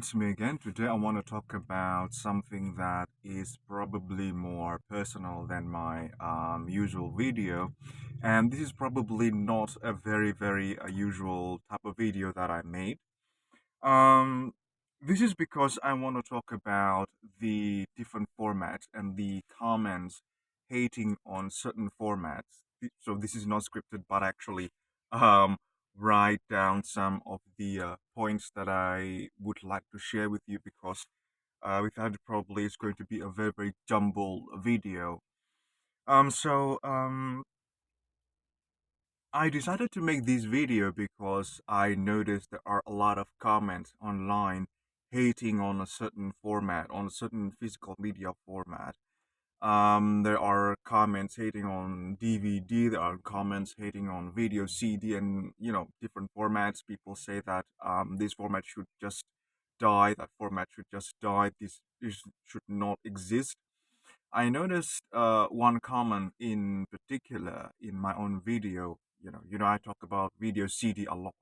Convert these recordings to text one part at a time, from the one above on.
it's me again. Today I want to talk about something that is probably more personal than my usual video. And this is probably not a very usual type of video that I made. Um, this is because I want to talk about the different formats and the comments hating on certain formats. So this is not scripted, but actually um, write down some of the points that I would like to share with you because without it probably it's going to be a very jumbled video. So I decided to make this video because I noticed there are a lot of comments online hating on a certain format, on a certain physical media format. There are comments hating on DVD, there are comments hating on video CD and, different formats. People say that this format should just die, that format should just die, this should not exist. I noticed one comment in particular in my own video. I talk about video CD a lot.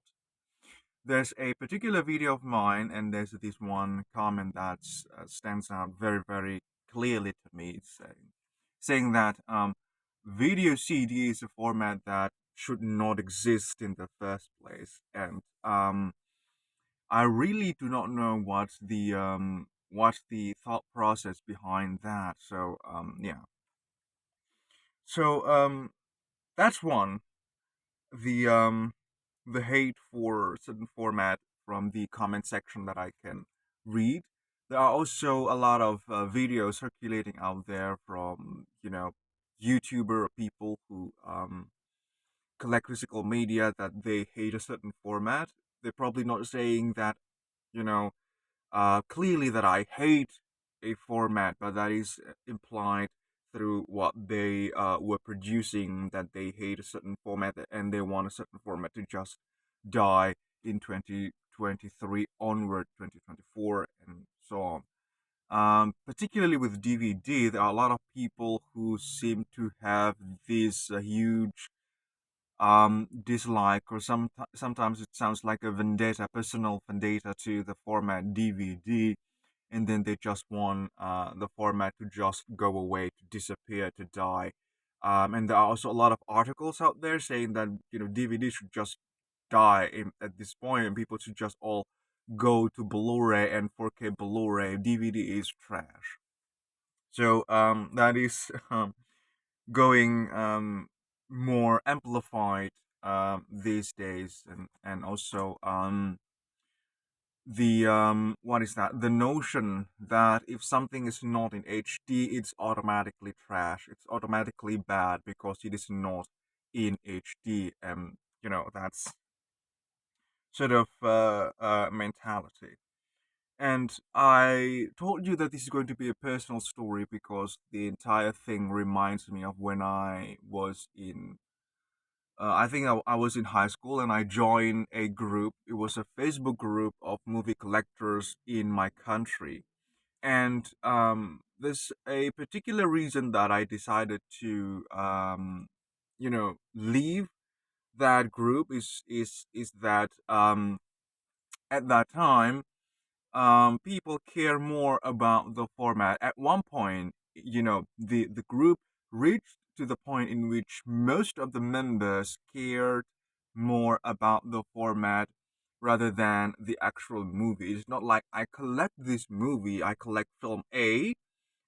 There's a particular video of mine, and there's this one comment that stands out very clearly to me. It's saying that video CD is a format that should not exist in the first place, and I really do not know what's the thought process behind that. So so that's one. The the hate for certain format from the comment section that I can read. There are also a lot of videos circulating out there from YouTuber or people who collect physical media that they hate a certain format. They're probably not saying that you know clearly that I hate a format, but that is implied through what they were producing, that they hate a certain format and they want a certain format to just die in 2023 onward, 2024, and so on. Particularly with DVD, there are a lot of people who seem to have this huge dislike, or sometimes it sounds like a vendetta, personal vendetta to the format DVD, and then they just want the format to just go away, to disappear, to die. And there are also a lot of articles out there saying that DVD should just die at this point, and people should just all go to Blu-ray and 4K Blu-ray. DVD is trash. So that is going more amplified these days, and also the what is that, the notion that if something is not in HD, it's automatically trash, it's automatically bad because it is not in HD. And that's sort of mentality. And I told you that this is going to be a personal story because the entire thing reminds me of when I was in I think I was in high school and I joined a group. It was a Facebook group of movie collectors in my country. And there's a particular reason that I decided to, leave that group is that at that time, people care more about the format. At one point, the group reached to the point in which most of the members cared more about the format rather than the actual movie. It's not like I collect this movie, I collect film A,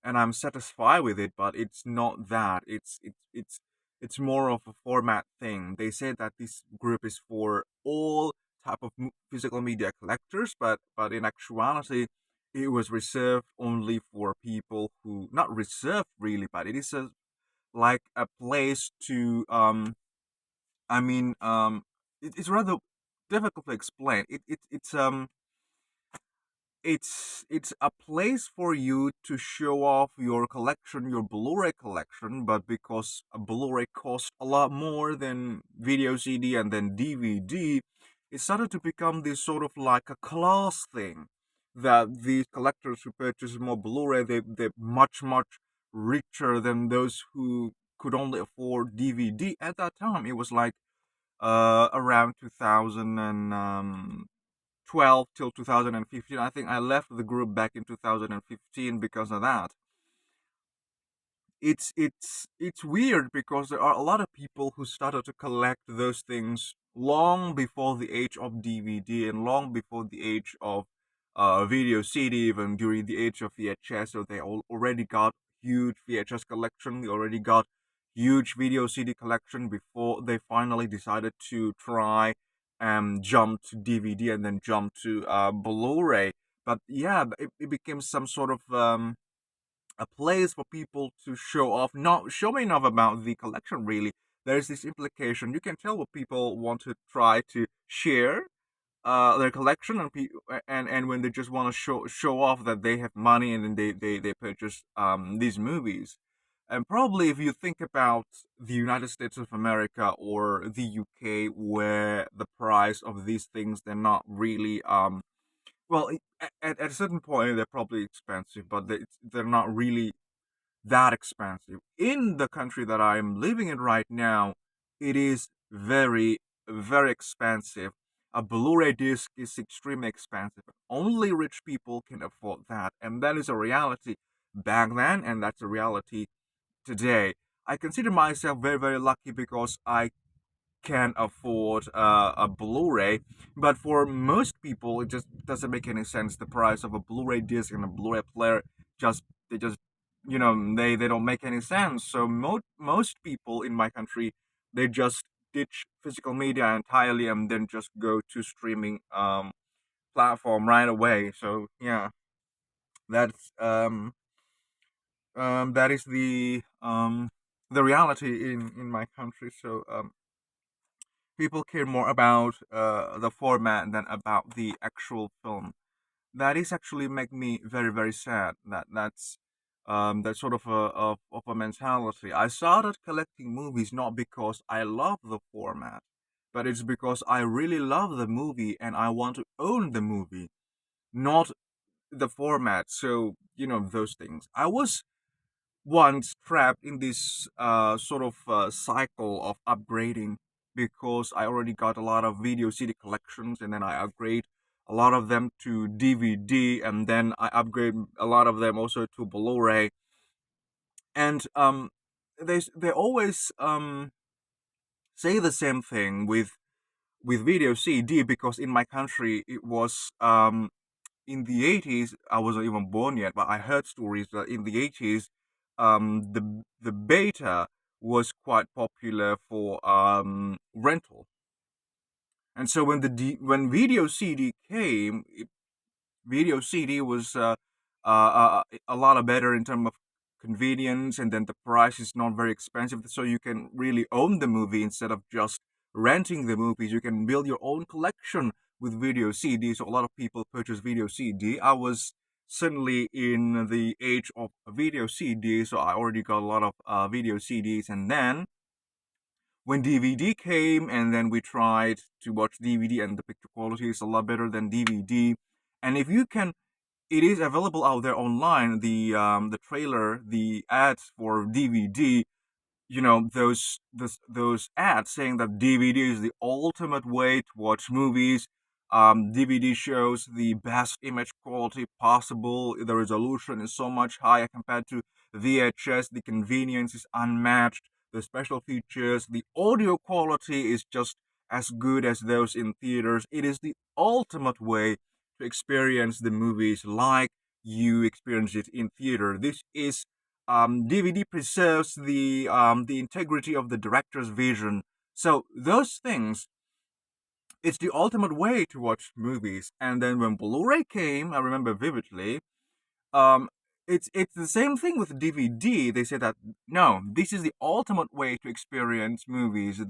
and I'm satisfied with it, but it's not that. It's more of a format thing. They say that this group is for all type of physical media collectors, but in actuality, it was reserved only for people who, not reserved really, but it is like a place to it's rather difficult to explain. It's a place for you to show off your collection, your Blu-ray collection, but because a Blu-ray costs a lot more than video CD and then DVD, it started to become this sort of like a class thing, that the collectors who purchase more Blu-ray, they're much richer than those who could only afford DVD. At that time, it was like around 2012 2012 till 2015. I think I left the group back in 2015 because of that. It's weird because there are a lot of people who started to collect those things long before the age of DVD and long before the age of video CD, even during the age of VHS. So they already got huge VHS collection. They already got huge video CD collection before they finally decided to try and jump to DVD and then jump to Blu-ray. But yeah, it became some sort of a place for people to show off, not showing off about the collection really. There's this implication. You can tell what people want to try to share their collection, and and when they just want to show off that they have money, and then they purchase these movies. And probably if you think about the United States of America or the UK, where the price of these things, they're not really well, at a certain point, they're probably expensive, but they're not really that expensive. In the country that I'm living in right now, it is very, very expensive. A Blu-ray disc is extremely expensive. Only rich people can afford that, and that is a reality back then, and that's a reality today. I consider myself very, very lucky because I can afford a Blu-ray, but for most people, it just doesn't make any sense. The price of a Blu-ray disc and a Blu-ray player just they just they don't make any sense. So most people in my country, they just ditch physical media entirely and then just go to streaming platform right away. So yeah, that's that is the reality in my country. So people care more about the format than about the actual film. That is actually make me very, very sad. That's sort of a mentality. I started collecting movies not because I love the format, but it's because I really love the movie and I want to own the movie, not the format. So those things. I was once trapped in this sort of cycle of upgrading because I already got a lot of video CD collections, and then I upgrade a lot of them to DVD, and then I upgrade a lot of them also to Blu-ray. And they always say the same thing with video CD, because in my country it was in the 80s. I wasn't even born yet, but I heard stories that in the 80s, the beta was quite popular for rental. And so when when video CD came, video CD was a lot of better in terms of convenience, and then the price is not very expensive, so you can really own the movie instead of just renting the movies. You can build your own collection with video CD. So a lot of people purchase video CD. I was certainly in the age of video CD, so I already got a lot of video CDs. And then when DVD came, and then we tried to watch DVD, and the picture quality is a lot better than DVD. And if you can, it is available out there online. The trailer, the ads for DVD, those ads saying that DVD is the ultimate way to watch movies. DVD shows the best image quality possible. The resolution is so much higher compared to VHS. The convenience is unmatched. The special features, the audio quality is just as good as those in theaters. It is the ultimate way to experience the movies like you experience it in theater. This is DVD preserves the integrity of the director's vision. So those things, it's the ultimate way to watch movies. And then when Blu-ray came, I remember vividly, um, it's the same thing with DVD. They say that no, this is the ultimate way to experience movies.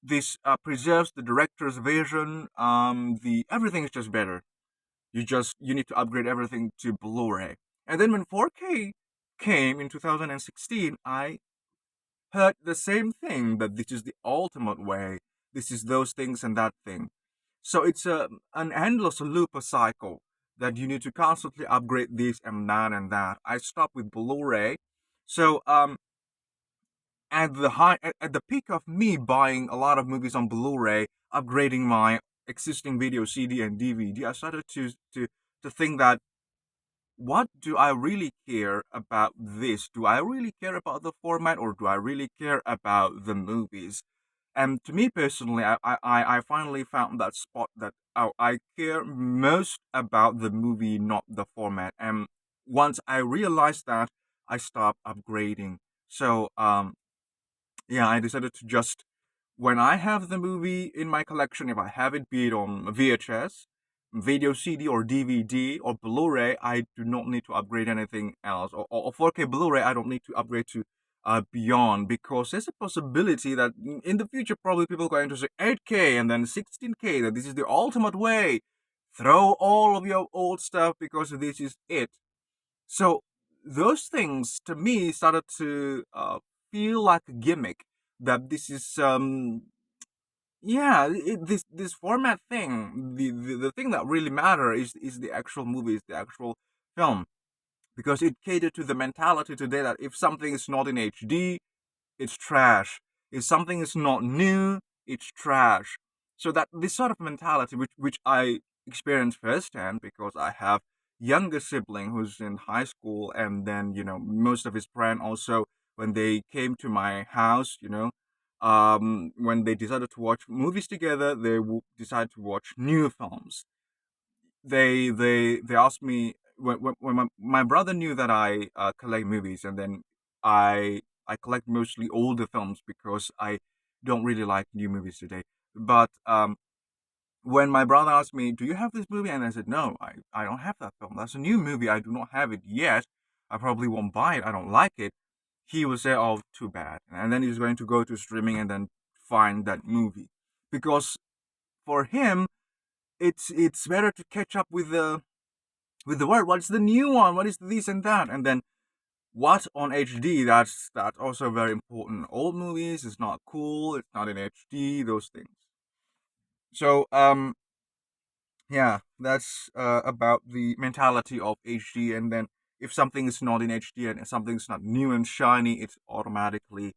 This preserves the director's vision. The everything is just better. You need to upgrade everything to Blu-ray. And then when 4K came in 2016, I heard the same thing, that this is the ultimate way. This is those things and that thing. So it's an endless loop, a cycle that you need to constantly upgrade this and that and that. I stopped with Blu-ray. So at the peak of me buying a lot of movies on Blu-ray, upgrading my existing video CD and DVD, I started to think that what do I really care about this? Do I really care about the format, or do I really care about the movies? And to me personally, I finally found that spot that I care most about the movie, not the format. And once I realized that, I stopped upgrading. So yeah, I decided to just, when I have the movie in my collection, if I have it, be it on VHS, video CD, or DVD, or Blu-ray, I do not need to upgrade anything else. Or 4K Blu-ray, I don't need to upgrade to beyond, because there's a possibility that in the future, probably people are going to say 8K and then 16K, that this is the ultimate way. Throw all of your old stuff because this is it. So those things to me started to feel like a gimmick. That this is yeah, this format thing. The thing that really matter is the actual movie, is the actual film, because it catered to the mentality today that if something is not in HD, it's trash. If something is not new, it's trash. So that this sort of mentality, which I experienced firsthand, because I have younger sibling who's in high school, and then most of his friends also, when they came to my house, when they decided to watch movies together, they decide to watch new films. They asked me, when my brother knew that I collect movies, and then I collect mostly older films because I don't really like new movies today. But when my brother asked me, "Do you have this movie?" and I said, "No, I don't have that film. That's a new movie. I do not have it yet. I probably won't buy it. I don't like it." He will say, "Oh, too bad," and then he's going to go to streaming and then find that movie, because for him it's better to catch up with the word. What's the new one? What is this and that? And then what's on HD? That's also very important. Old movies is not cool. It's not in HD. Those things. So yeah, that's about the mentality of HD. And then if something is not in HD and something's not new and shiny, it's automatically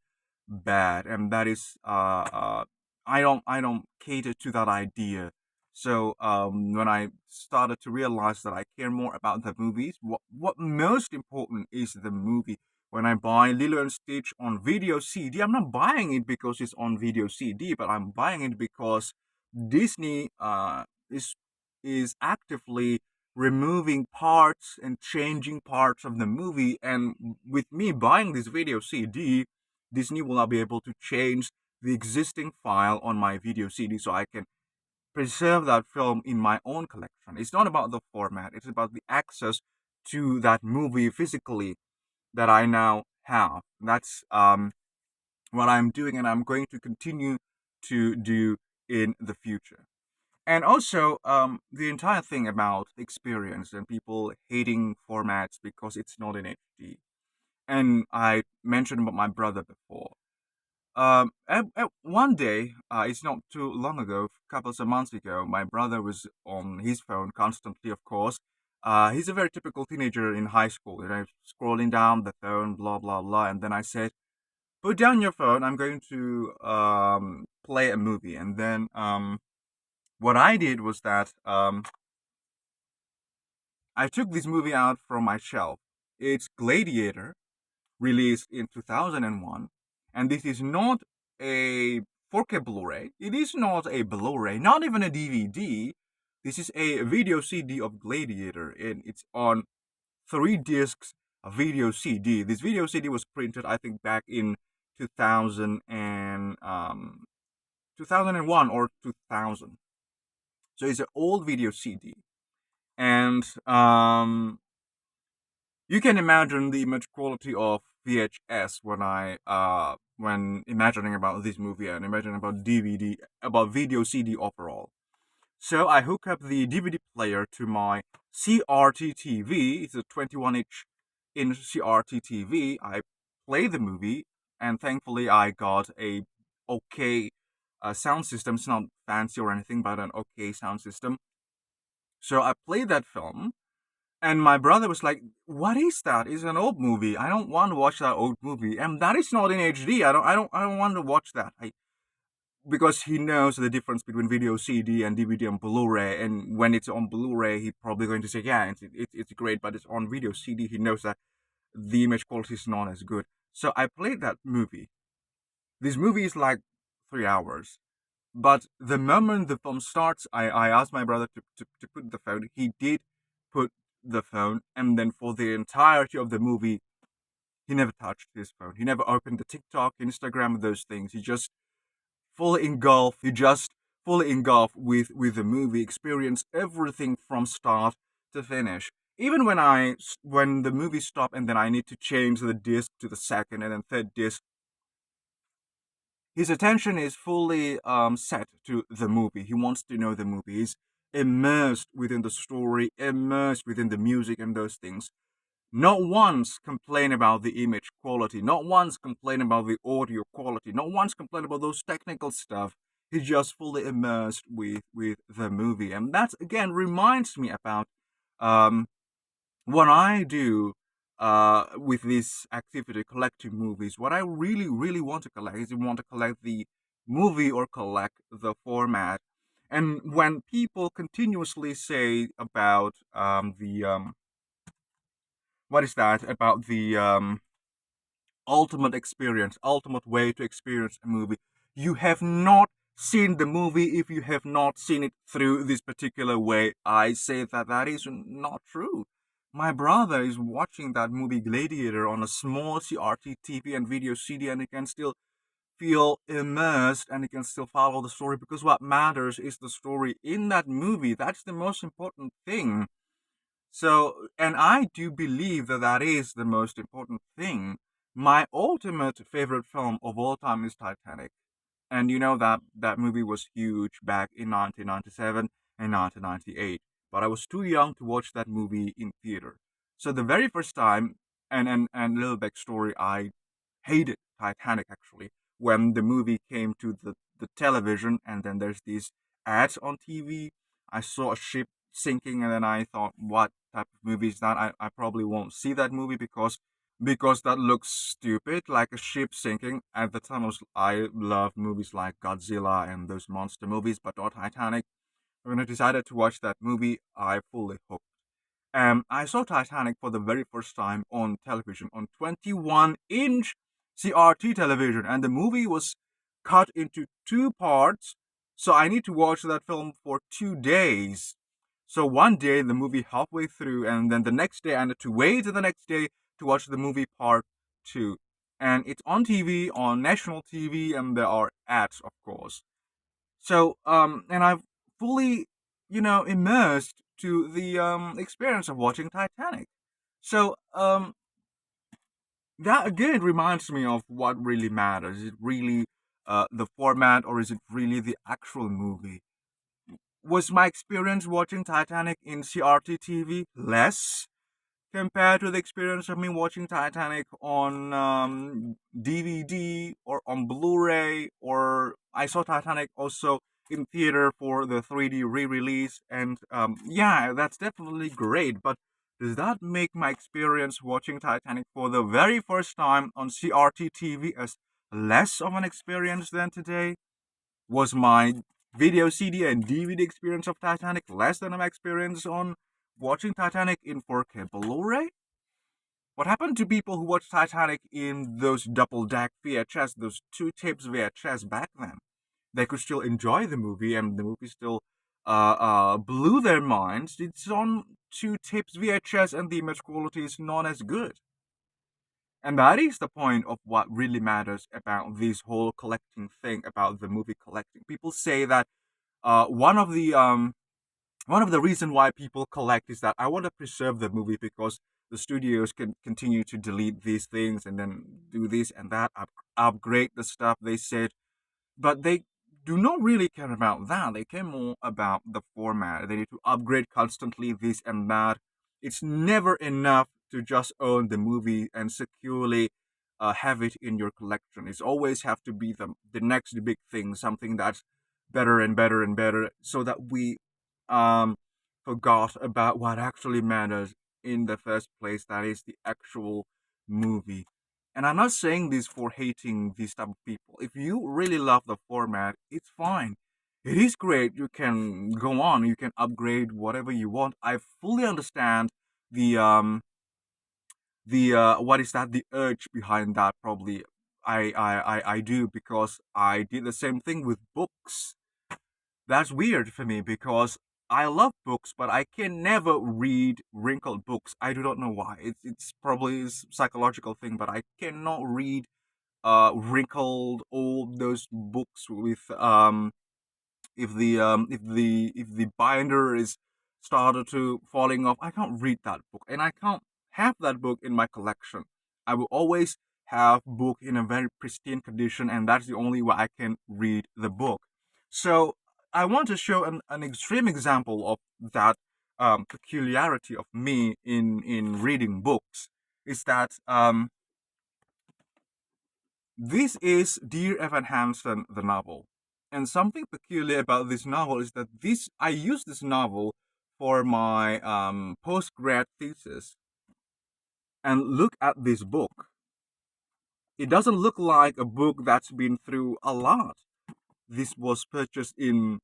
bad. And that is I don't cater to that idea. So when I started to realize that I care more about the movies, what most important is the movie. When I buy Lilo and Stitch on video CD, I'm not buying it because it's on video CD, but I'm buying it because Disney is actively removing parts and changing parts of the movie. And with me buying this video CD, Disney will not be able to change the existing file on my video CD, so I can preserve that film in my own collection. It's not about the format, it's about the access to that movie physically that I now have. That's what I'm doing, and I'm going to continue to do in the future. And also, the entire thing about experience and people hating formats because it's not in HD. And I mentioned about my brother before. One day, it's not too long ago, a couple of months ago, my brother was on his phone constantly, of course. He's a very typical teenager in high school, scrolling down the phone, blah, blah, blah. And then I said, "Put down your phone, I'm going to play a movie." And then what I did was that I took this movie out from my shelf. It's Gladiator, released in 2001, and this is not a 4K Blu-ray. It is not a Blu-ray, not even a DVD. This is a video CD of Gladiator, and it's on 3 discs video CD. This video CD was printed, I think, back in 2000 and 2001 or 2000. So it's an old video CD, and you can imagine the image quality of VHS when imagining about this movie and imagining about DVD, about video CD overall. So I hook up the DVD player to my CRT TV. It's a 21-inch CRT TV. I play the movie, and thankfully I got a okay sound system. It's not fancy or anything, but an okay sound system. So I played that film, and my brother was like, "What is that? It's an old movie. I don't want to watch that old movie, and that is not in HD. I don't want to watch that." because he knows the difference between video CD and DVD and Blu-ray. And when it's on Blu-ray, he's probably going to say, yeah, it's great, but it's on video CD. He knows that the image quality is not as good. So I played that movie. This movie is like 3 hours. But the moment the film starts, I asked my brother to put the phone. He did put the phone, and then for the entirety of the movie, he never touched his phone. He never opened the TikTok, Instagram, those things. He just fully engulfed. He just fully engulfed with the movie, experienced everything from start to finish. Even when the movie stopped and then I need to change the disc to the second and then third disc, his attention is fully set to the movie. He wants to know the movie. He's immersed within the story, immersed within the music and those things. Not once complain about the image quality, not once complain about the audio quality, not once complain about those technical stuff. He's just fully immersed with the movie. And that again reminds me about um, what I do with this activity, collecting movies. What I really, really want to collect is I want to collect the movie or collect the format. And when people continuously say about the what is that about the ultimate experience, ultimate way to experience a movie. You have not seen the movie if you have not seen it through this particular way. I say that that is not true. My brother is watching that movie Gladiator on a small CRT TV and video CD, and he can still feel immersed and he can still follow the story because what matters is the story in that movie. That's the most important thing. So, and I do believe that that is the most important thing. My ultimate favorite film of all time is Titanic. And you know that that movie was huge back in 1997 and 1998. But I was too young to watch that movie in theater. So the very first time, and little backstory, I hated Titanic actually when the movie came to the television and then there's these ads on TV. I saw a ship sinking and then I thought, what type of movie is that? I probably won't see that movie because that looks stupid, like a ship sinking. At the time, I loved movies like Godzilla and those monster movies, but not Titanic. When I decided to watch that movie, I fully hooked. I saw Titanic for the very first time on television, on 21-inch CRT television, and the movie was cut into two parts. So I need to watch that film for 2 days. So one day the movie halfway through, and then the next day I had to wait to the next day to watch the movie part two. And it's on TV, on national TV, and there are ads, of course. So, and I've fully, immersed to the experience of watching Titanic. So, that again reminds me of what really matters. Is it really the format, or is it really the actual movie? Was my experience watching Titanic in CRT TV less compared to the experience of me watching Titanic on DVD or on Blu-ray, or I saw Titanic also in theater for the 3D re-release, and yeah, that's definitely great. But does that make my experience watching Titanic for the very first time on CRT TV as less of an experience than today? Was my video CD and DVD experience of Titanic less than my experience on watching Titanic in 4K Blu-ray? What happened to people who watched Titanic in those double deck VHS, those two tapes VHS back then? They could still enjoy the movie, and the movie still blew their minds. It's on two tapes VHS, and the image quality is not as good. And that is the point of what really matters about this whole collecting thing, about the movie collecting. People say that uh, one of the um, one of the reason why people collect is that I want to preserve the movie because the studios can continue to delete these things and then do this and that, upgrade the stuff they said, but they do not really care about that. They care more about the format. They need to upgrade constantly, this and that. It's never enough to just own the movie and securely have it in your collection. It's always have to be the next big thing, something that's better and better and better, so that we um, forgot about what actually matters in the first place. That is the actual movie. And I'm not saying this for hating these type of people. If you really love the format, it's fine. It is great. You can go on. You can upgrade whatever you want. I fully understand the what is that, the urge behind that. Probably I do, because I did the same thing with books. That's weird for me because I love books, but I can never read wrinkled books. I do not know why. It's probably a psychological thing, but I cannot read wrinkled old those books with if the binder is started to falling off. I can't read that book, and I can't have that book in my collection. I will always have book in a very pristine condition, and that's the only way I can read the book. So I want to show an extreme example of that peculiarity of me in reading books. Is that this is Dear Evan Hansen, the novel. And something peculiar about this novel is that this I used this novel for my post-grad thesis. And look at this book. It doesn't look like a book that's been through a lot. This was purchased in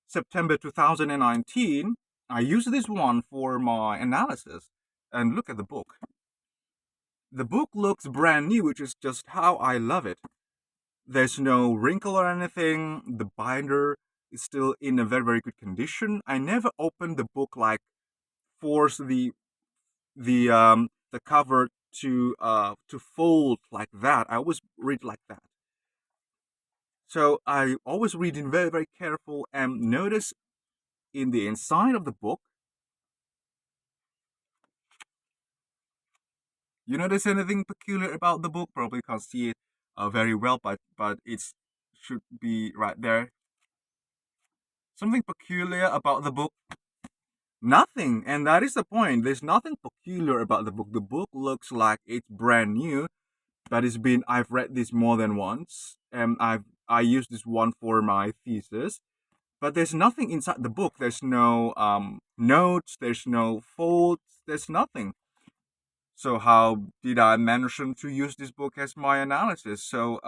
September 2019. I used this one for my analysis. And look at the book. The book looks brand new, which is just how I love it. There's no wrinkle or anything. The binder is still in a very, very good condition. I never opened the book, like force the cover to fold like that. I always read like that. So I always read in very, very careful, and notice in the inside of the book. You notice anything peculiar about the book? Probably can't see it very well, but it should be right there. Something peculiar about the book? Nothing, and that is the point. There's nothing peculiar about the book. The book looks like it's brand new, but I've read this more than once, and I used this one for my thesis. But there's nothing inside the book. There's no notes. There's no folds. There's nothing. So how did I mention to use this book as my analysis? So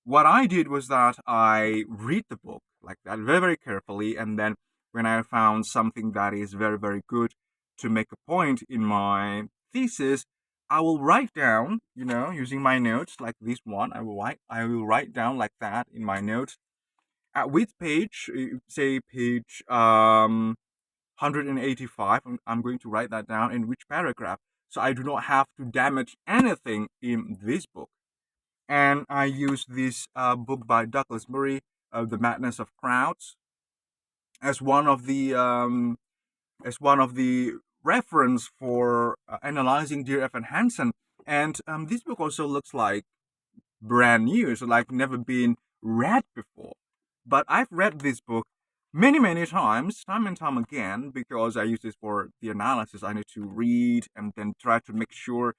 what I did was that I read the book like that very, very carefully, and then when I found something that is very, very good to make a point in my thesis, I will write down, using my notes like this one. I will write down like that in my notes. At which page, say page 185, I'm going to write that down in which paragraph, so I do not have to damage anything in this book. And I use this book by Douglas Murray, The Madness of Crowds, as one of the reference for analyzing Dear Evan Hansen. And this book also looks like brand new, so like never been read before. But I've read this book many, many times, time and time again, because I use this for the analysis. I need to read and then try to make sure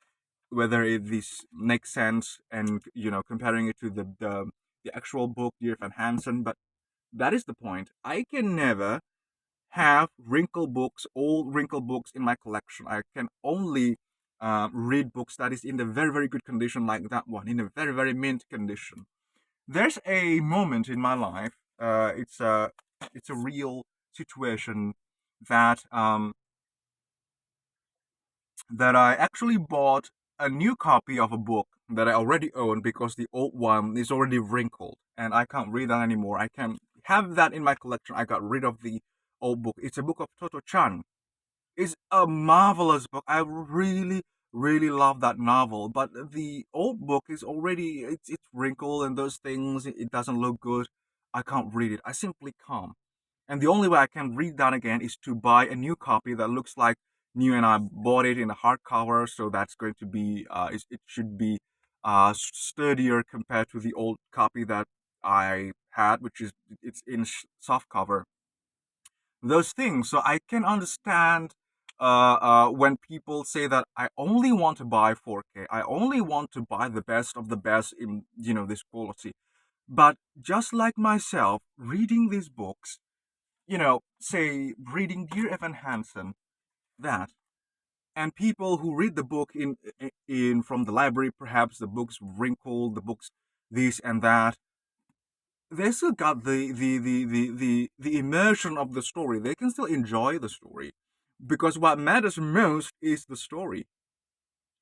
whether this makes sense, and comparing it to the actual book, Dear Van Hansen. But that is the point. I can never have wrinkled books, old wrinkled books in my collection. I can only read books that is in the very, very good condition, like that one, in a very, very mint condition. There's a moment in my life. It's a real situation that that I actually bought a new copy of a book that I already own, because the old one is already wrinkled and I can't read that anymore. I can't have that in my collection. I got rid of the old book. It's a book of Toto Chan. It's a marvelous book. I really, really love that novel. But the old book is already it's wrinkled and those things. It doesn't look good. I can't read it. I simply can't. And the only way I can read that again is to buy a new copy that looks like new, and I bought it in a hardcover, so that's going to be it should be sturdier compared to the old copy that I had, which is it's in soft cover. Those things, so I can understand when people say that I only want to buy 4K, I only want to buy the best of the best in this quality. But just like myself, reading these books, say reading Dear Evan Hansen, that And people who read the book in from the library, perhaps the books wrinkled, the books this and that, they still got the immersion of the story. They can still enjoy the story because what matters most is the story.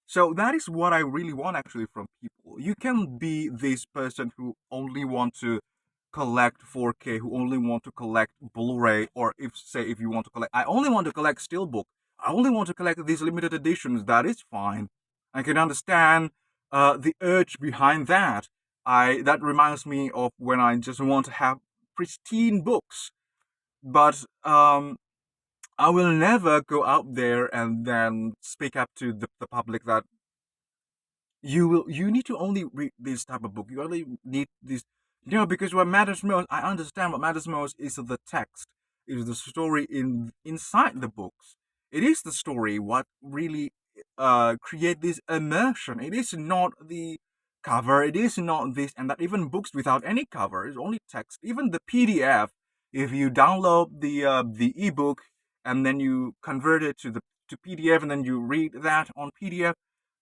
So that is what I really want actually from people. You can be this person who only want to collect 4K, who only want to collect Blu-ray, or if you want to collect, I only want to collect Steelbook. I only want to collect these limited editions. That is fine. I can understand the urge behind that. I That reminds me of when I just want to have pristine books, but I will never go out there and then speak up to the public that you need to only read this type of book. You only need this, because what matters most, I understand what matters most is the text, is the story inside the books. It is the story what really create this immersion. It is not the cover. It is not this and that. Even books without any cover is only text. Even the PDF, if you download the ebook and then you convert it to PDF and then you read that on PDF,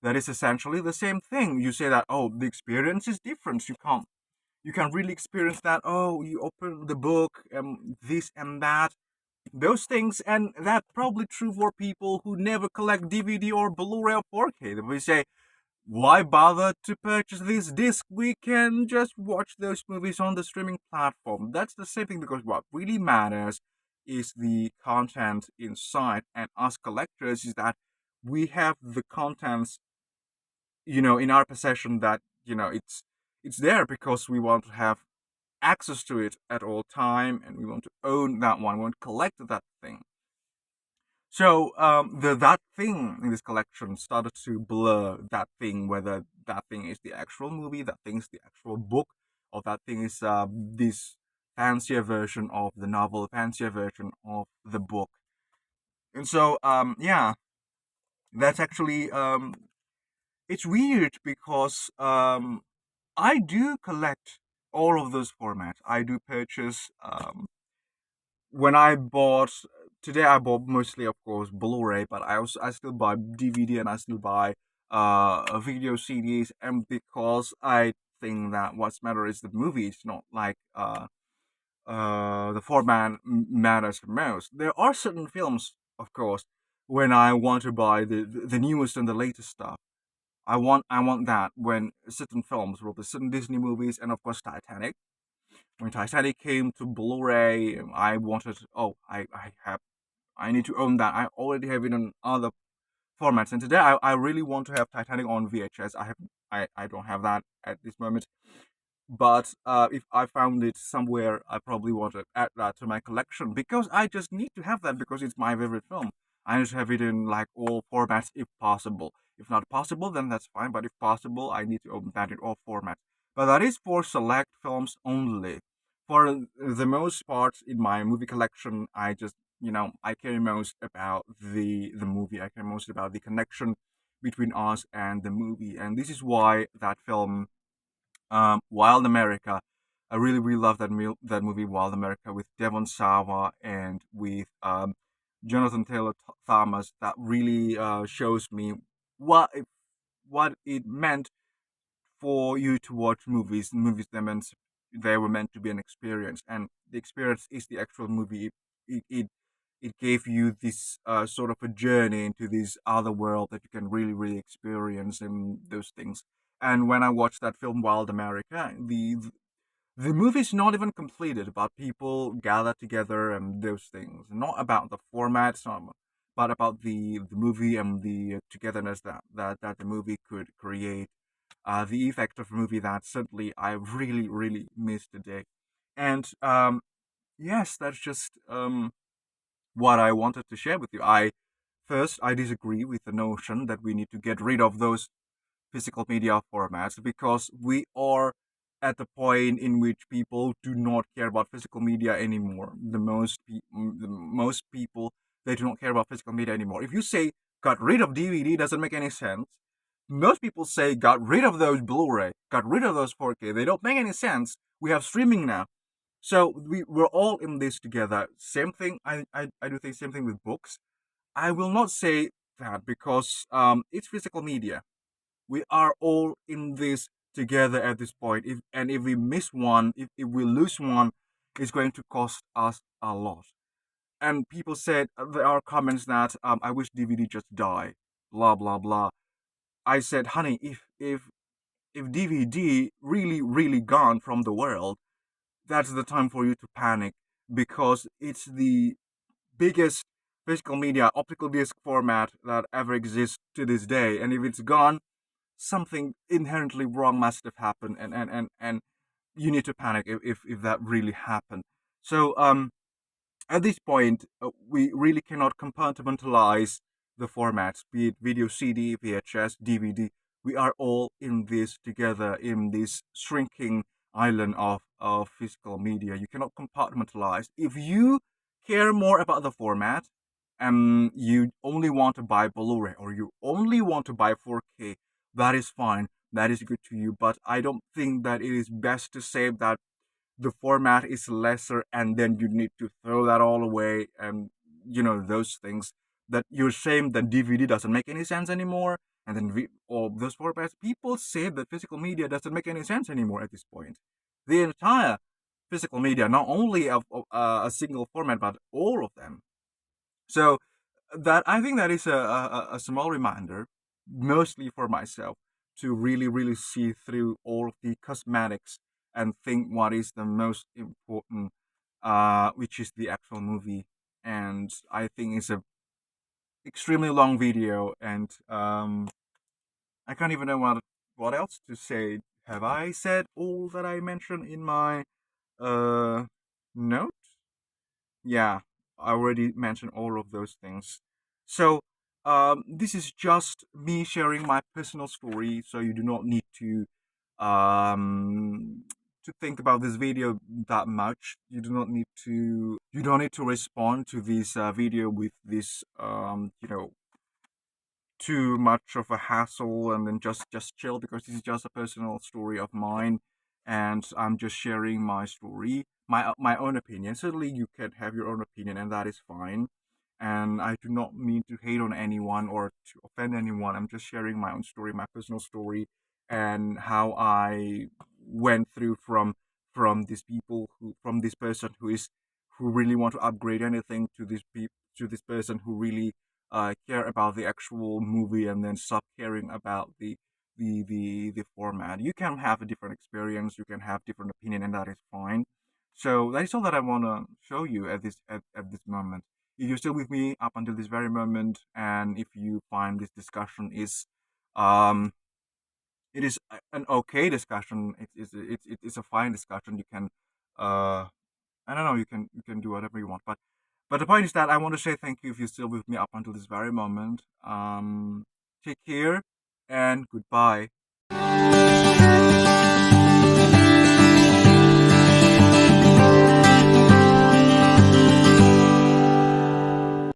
that is essentially the same thing. You say that, oh, the experience is different. You can really experience that. Oh, you open the book, this and that, those things, and that's probably true for people who never collect DVD or Blu-ray or 4K. They say, why bother to purchase this disc? We can just watch those movies on the streaming platform. That's the same thing because what really matters is the content inside, and us collectors is that we have the contents in our possession, that it's there because we want to have access to it at all time, and we want to own that one, we want to collect that thing. So the that thing in this collection started to blur that thing, whether that thing is the actual movie, that thing is the actual book, or that thing is this fancier version of the novel, fancier version of the book. And so yeah, that's actually it's weird because I do collect all of those formats. I do purchase when I bought today. I bought mostly, of course, Blu-ray, but I still buy DVD and I still buy video CDs, and because I think that what's matter is the movie. It's not like the format matters most. There are certain films, of course, when I want to buy the newest and the latest stuff. I want that when certain films, or the certain Disney movies, and of course Titanic. When Titanic came to Blu-ray, I wanted. Oh, I need to own that. I already have it in other formats, and today I really want to have Titanic on VHS. I don't have that at this moment, but if I found it somewhere, I probably want to add that to my collection because I just need to have that because it's my favorite film. I need to have it in like all formats if possible. If not possible, then that's fine. But if possible, I need to open that in all formats. But that is for select films only. For the most part, in my movie collection, I just I care most about the movie. I care most about the connection between us and the movie, and this is why that film Wild America. I really, really love that movie, Wild America, with Devon Sawa and with Jonathan Taylor Thomas. That really shows me what what it meant for you to watch movies. Movies they were meant to be an experience, and the experience is the actual movie. It gave you this sort of a journey into this other world that you can really, really experience and those things. And when I watched that film Wild America, the movie is not even completed, but people gather together and those things. Not about the format, but about the movie and the togetherness that the movie could create. The effect of a movie that certainly I really, really miss today. And yes, that's just what I wanted to share with you. I disagree with the notion that we need to get rid of those physical media formats because we are at the point in which people do not care about physical media anymore. The most people, they do not care about physical media anymore. If you say got rid of DVD, doesn't make any sense. Most people say got rid of those Blu-ray, got rid of those 4K. They don't make any sense. We have streaming now. So we're all in this together. Same thing. I do think same thing with books. I will not say that because it's physical media. We are all in this together at this point. If we miss one, if we lose one, it's going to cost us a lot. And people said there are comments that I wish DVD just die, blah blah blah. I said, honey, if DVD really gone from the world, that's the time for you to panic because it's the biggest physical media optical disc format that ever exists to this day. And if it's gone, something inherently wrong must have happened, and you need to panic if that really happened. So at this point, we really cannot compartmentalize the formats, be it video CD, VHS, DVD. We are all in this together in this shrinking island of physical media. You cannot compartmentalize. If you care more about the format and you only want to buy Blu-ray or you only want to buy 4K, that is fine. That is good to you. But I don't think that it is best to say that the format is lesser and then you need to throw that all away and those things that you're saying that DVD doesn't make any sense anymore and then all those formats people say that physical media doesn't make any sense anymore at this point. The entire physical media, not only of a single format but all of them. So that I think that is a small reminder, mostly for myself, to really see through all of the cosmetics and think what is the most important, which is the actual movie. And I think it's a extremely long video, and I can't even know what else to say. Have I said all that I mentioned in my uh note? Yeah, I already mentioned all of those things. So, this is just me sharing my personal story. So you do not need um, to think about this video that much. You don't need to respond to this video with this too much of a hassle and then just chill because this is just a personal story of mine and I'm just sharing my story, my own opinion. Certainly you can have your own opinion and that is fine. And I do not mean to hate on anyone or to offend anyone. I'm just sharing my own story, my personal story, and how I went through from these people who from this person who really want to upgrade anything to to this person who really care about the actual movie and then stop caring about the format. You can have a different experience, you can have different opinion, and that is fine. So that is all that I want to show you at this moment. If you're still with me up until this very moment, and if you find this discussion is um it is an okay discussion, it's a fine discussion. You can I don't know. You can do whatever you want, but the point is that I want to say thank you if you're still with me up until this very moment. Take care and goodbye.